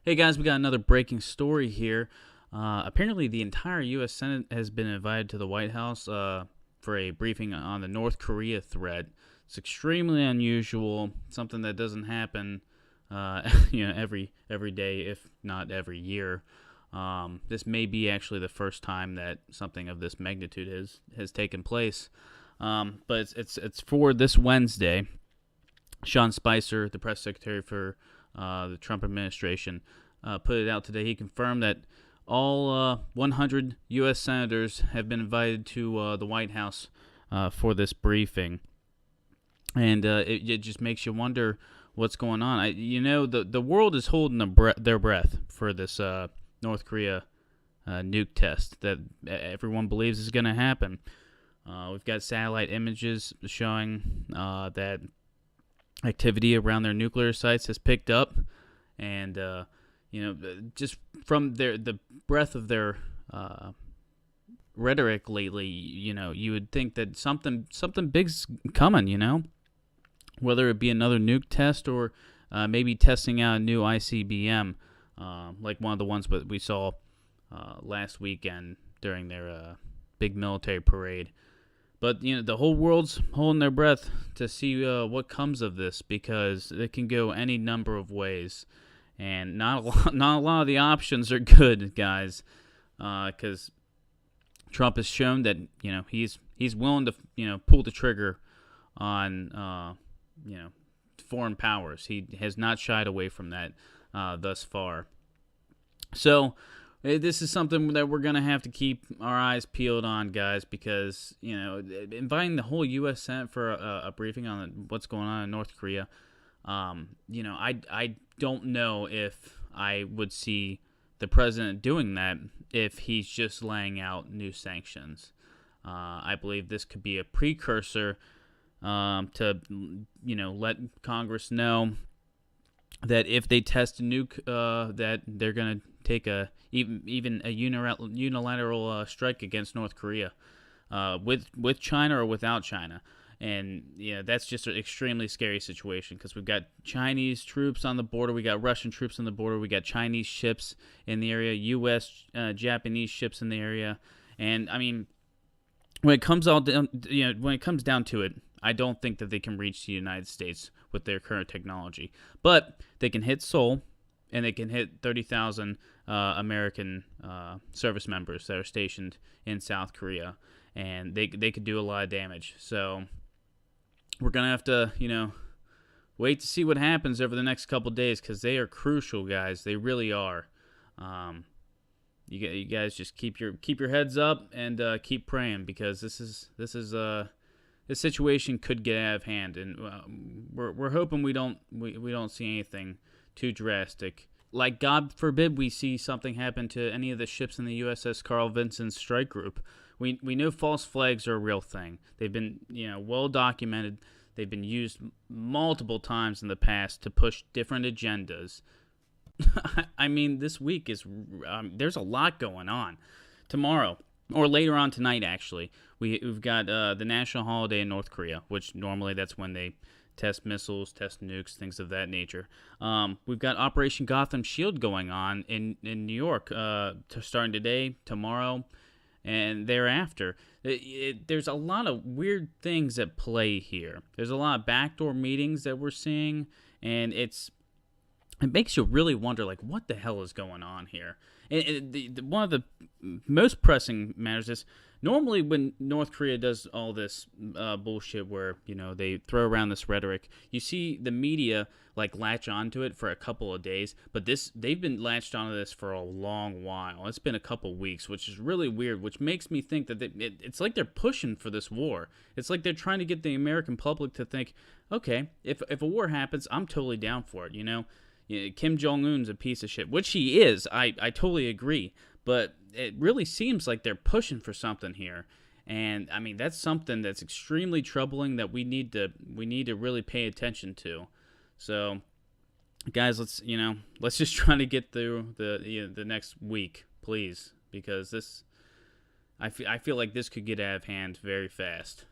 Hey guys, we got another breaking story here. Apparently, the entire U.S. Senate has been invited to the White House for a briefing on the North Korea threat. It's extremely unusual, something that doesn't happen, every day, if not every year. This may be actually the first time that something of this magnitude has taken place. But it's for this Wednesday. Sean Spicer, the press secretary for the Trump administration, put it out today. He confirmed that all 100 U.S. senators have been invited to the White House for this briefing, and it just makes you wonder what's going on. The world is holding their breath for this North Korea nuke test that everyone believes is going to happen. We've got satellite images showing that activity around their nuclear sites has picked up, and just from the breadth of their rhetoric lately, you would think that something big's coming. Whether it be another nuke test or maybe testing out a new ICBM, like one of the ones that we saw last weekend during their big military parade. But the whole world's holding their breath to see what comes of this, because it can go any number of ways, and not a lot of the options are good, guys. Because Trump has shown that he's willing to pull the trigger on foreign powers. He has not shied away from that thus far. So this is something that we're going to have to keep our eyes peeled on, guys, because, inviting the whole U.S. Senate for a briefing on what's going on in North Korea, I don't know if I would see the president doing that if he's just laying out new sanctions. I believe this could be a precursor to, let Congress know that if they test a nuke, that they're going to take even a unilateral strike against North Korea, with China or without China. And that's just an extremely scary situation, because we've got Chinese troops on the border, we got Russian troops on the border, we got Chinese ships in the area, U.S. Japanese ships in the area, and I mean, when it comes down to it, I don't think that they can reach the United States with their current technology, but they can hit Seoul, and they can hit 30,000 American service members that are stationed in South Korea, and they could do a lot of damage. So we're gonna have to wait to see what happens over the next couple days, because they are crucial, guys. They really are. You guys just keep your heads up and keep praying, because this situation could get out of hand, and we're hoping we don't see anything too drastic. Like, God forbid we see something happen to any of the ships in the USS Carl Vinson strike group. We know false flags are a real thing. They've been well documented. They've been used multiple times in the past to push different agendas. I mean, this week there's a lot going on. Tomorrow, or later on tonight, actually, we've got the national holiday in North Korea, which normally that's when they test missiles, test nukes, things of that nature. We've got Operation Gotham Shield going on in New York, starting today, tomorrow, and thereafter. There's a lot of weird things at play here. There's a lot of backdoor meetings that we're seeing, and it makes you really wonder, like, what the hell is going on here? And one of the most pressing matters is, normally when North Korea does all this bullshit where, they throw around this rhetoric, you see the media, like, latch onto it for a couple of days, but they've been latched onto this for a long while. It's been a couple weeks, which is really weird, which makes me think that it's like they're pushing for this war. It's like they're trying to get the American public to think, okay, if a war happens, I'm totally down for it, Kim Jong-un's a piece of shit, which he is. I totally agree. But it really seems like they're pushing for something here. And, I mean, that's something that's extremely troubling that we need to really pay attention to. So, guys, let's just try to get through the next week, please. Because I feel like this could get out of hand very fast.